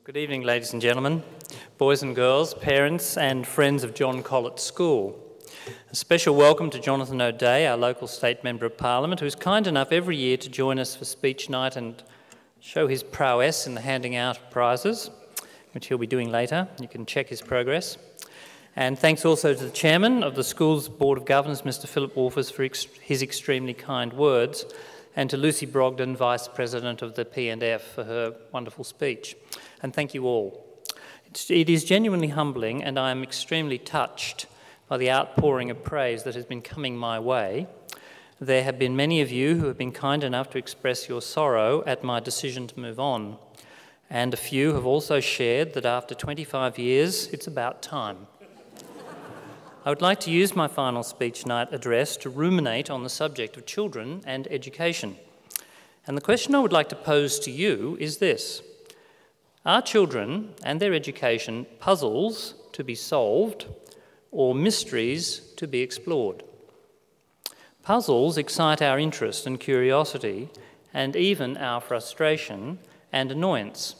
Good evening, ladies and gentlemen, boys and girls, parents and friends of John Collett School. A special welcome to Jonathan O'Dea, our local state member of Parliament, who is kind enough every year to join us for speech night and show his prowess in the handing out of prizes, which he'll be doing later. You can check his progress. And thanks also to the chairman of the school's Board of Governors, Mr. Philip Wolfers, for his extremely kind words, and to Lucy Brogden, Vice President of the P&F, for her wonderful speech. And thank you all. It is genuinely humbling, and I am extremely touched by the outpouring of praise that has been coming my way. There have been many of you who have been kind enough to express your sorrow at my decision to move on, and a few have also shared that after 25 years, it's about time. I would like to use my final speech night address to ruminate on the subject of children and education. And the question I would like to pose to you is this: are children and their education puzzles to be solved or mysteries to be explored? Puzzles excite our interest and curiosity and even our frustration and annoyance.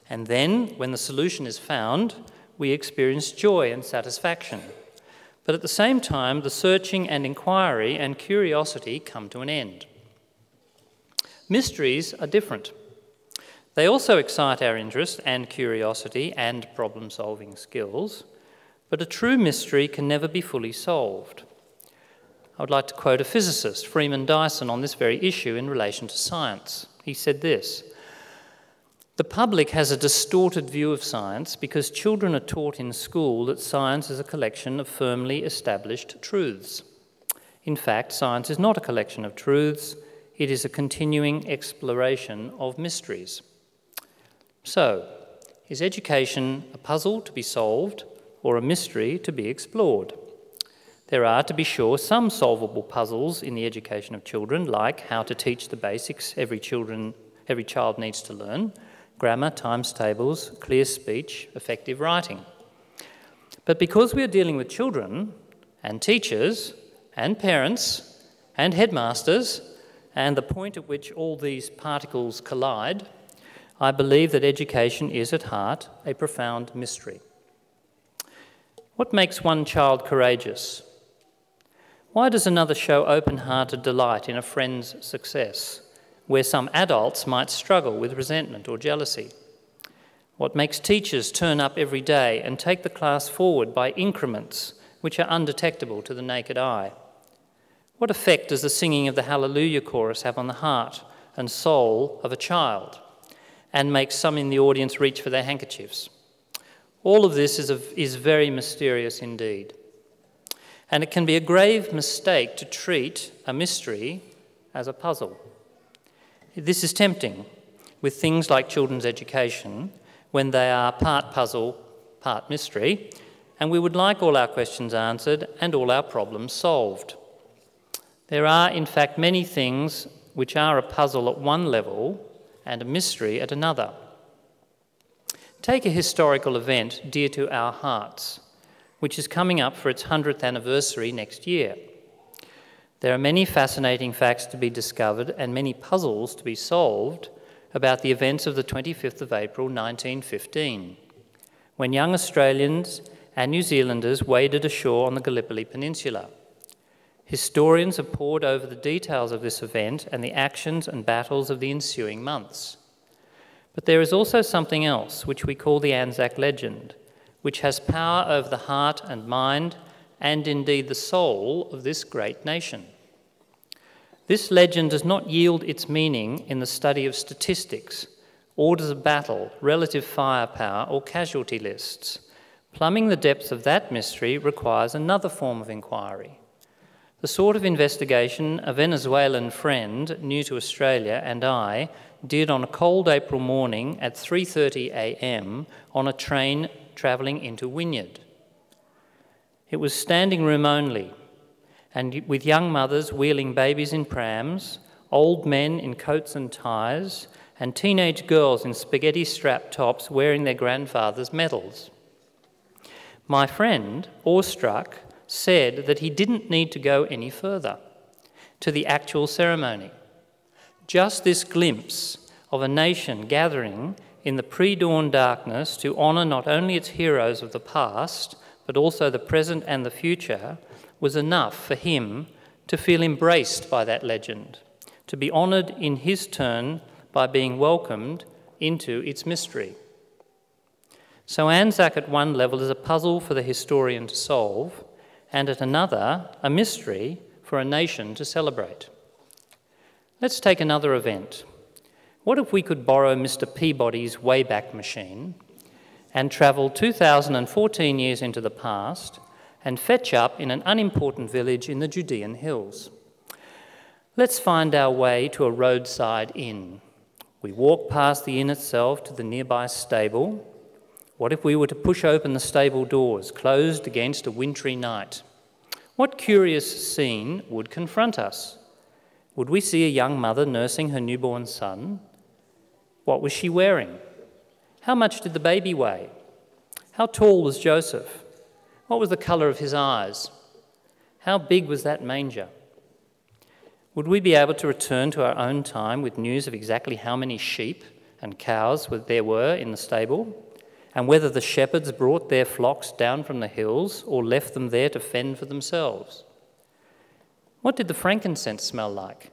And then, when the solution is found, we experience joy and satisfaction. But at the same time, the searching and inquiry and curiosity come to an end. Mysteries are different. They also excite our interest and curiosity and problem-solving skills, but a true mystery can never be fully solved. I would like to quote a physicist, Freeman Dyson, on this very issue in relation to science. He said this: "The public has a distorted view of science because children are taught in school that science is a collection of firmly established truths. In fact, science is not a collection of truths, it is a continuing exploration of mysteries." So, is education a puzzle to be solved or a mystery to be explored? There are, to be sure, some solvable puzzles in the education of children, like how to teach the basics every child needs to learn: grammar, times tables, clear speech, effective writing. But because we are dealing with children and teachers and parents and headmasters, and the point at which all these particles collide, I believe that education is at heart a profound mystery. What makes one child courageous? Why does another show open-hearted delight in a friend's success, where some adults might struggle with resentment or jealousy? What makes teachers turn up every day and take the class forward by increments which are undetectable to the naked eye? What effect does the singing of the Hallelujah chorus have on the heart and soul of a child, and make some in the audience reach for their handkerchiefs? All of this is very mysterious indeed. And it can be a grave mistake to treat a mystery as a puzzle. This is tempting with things like children's education, when they are part puzzle, part mystery, and we would like all our questions answered and all our problems solved. There are, in fact, many things which are a puzzle at one level and a mystery at another. Take a historical event dear to our hearts, which is coming up for its 100th anniversary next year. There are many fascinating facts to be discovered and many puzzles to be solved about the events of the 25th of April 1915, when young Australians and New Zealanders waded ashore on the Gallipoli Peninsula. Historians have pored over the details of this event and the actions and battles of the ensuing months. But there is also something else, which we call the Anzac legend, which has power over the heart and mind and indeed the soul of this great nation. This legend does not yield its meaning in the study of statistics, orders of battle, relative firepower, or casualty lists. Plumbing the depths of that mystery requires another form of inquiry, the sort of investigation a Venezuelan friend new to Australia and I did on a cold April morning at 3:30 a.m. on a train travelling into Wynyard. It was standing room only, and with young mothers wheeling babies in prams, old men in coats and ties, and teenage girls in spaghetti-strap tops wearing their grandfather's medals. My friend, awestruck, said that he didn't need to go any further to the actual ceremony. Just this glimpse of a nation gathering in the pre-dawn darkness to honour not only its heroes of the past, but also the present and the future, was enough for him to feel embraced by that legend, to be honoured in his turn by being welcomed into its mystery. So Anzac at one level is a puzzle for the historian to solve, and at another, a mystery for a nation to celebrate. Let's take another event. What if we could borrow Mr. Peabody's Wayback Machine and travel 2014 years into the past and fetch up in an unimportant village in the Judean hills? Let's find our way to a roadside inn. We walk past the inn itself to the nearby stable. What if we were to push open the stable doors, closed against a wintry night? What curious scene would confront us? Would we see a young mother nursing her newborn son? What was she wearing? How much did the baby weigh? How tall was Joseph? What was the colour of his eyes? How big was that manger? Would we be able to return to our own time with news of exactly how many sheep and cows there were in the stable, and whether the shepherds brought their flocks down from the hills or left them there to fend for themselves? What did the frankincense smell like?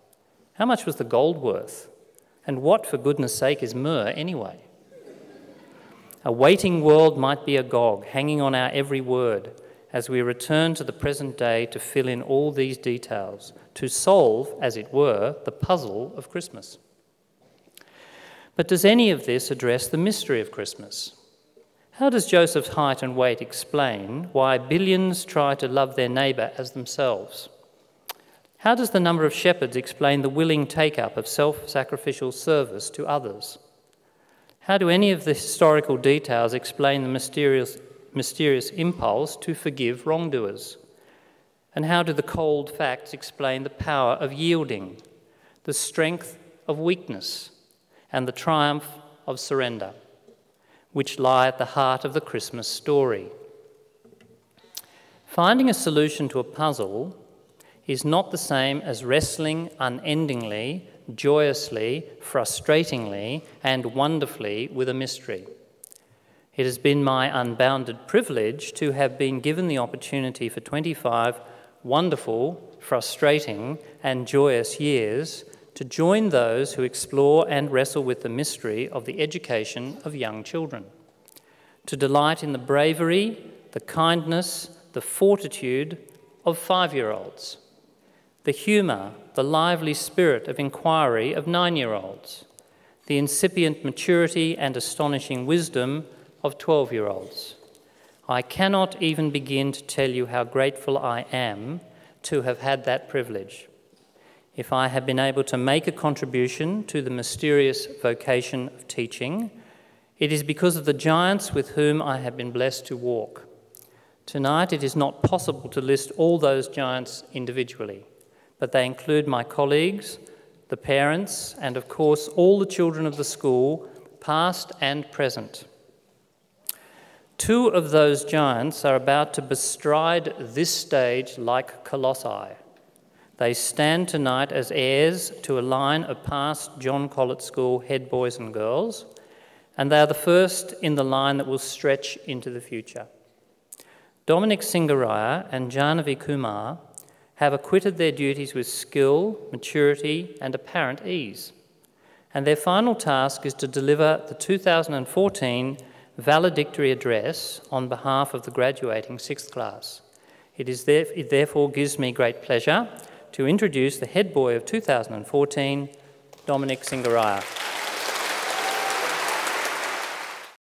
How much was the gold worth? And what, for goodness sake, is myrrh anyway? A waiting world might be agog, hanging on our every word, as we return to the present day to fill in all these details, to solve, as it were, the puzzle of Christmas. But does any of this address the mystery of Christmas? How does Joseph's height and weight explain why billions try to love their neighbour as themselves? How does the number of shepherds explain the willing take-up of self-sacrificial service to others? How do any of the historical details explain the mysterious impulse to forgive wrongdoers? And how do the cold facts explain the power of yielding, the strength of weakness, and the triumph of surrender, which lie at the heart of the Christmas story? Finding a solution to a puzzle is not the same as wrestling unendingly, joyously, frustratingly, and wonderfully with a mystery. It has been my unbounded privilege to have been given the opportunity for 25 wonderful, frustrating, and joyous years to join those who explore and wrestle with the mystery of the education of young children, to delight in the bravery, the kindness, the fortitude of 5-year-olds, the humour, the lively spirit of inquiry of 9-year-olds, the incipient maturity and astonishing wisdom of 12-year-olds. I cannot even begin to tell you how grateful I am to have had that privilege. If I have been able to make a contribution to the mysterious vocation of teaching, it is because of the giants with whom I have been blessed to walk. Tonight it is not possible to list all those giants individually, but they include my colleagues, the parents, and of course all the children of the school, past and present. 2 of those giants are about to bestride this stage like colossi. They stand tonight as heirs to a line of past John Collett School head boys and girls, and they are the first in the line that will stretch into the future. Dominic Singaraya and Jahnavi Kumar have acquitted their duties with skill, maturity, and apparent ease. And their final task is to deliver the 2014 valedictory address on behalf of the graduating 6th class. It therefore gives me great pleasure to introduce the head boy of 2014, Dominic Singaraya.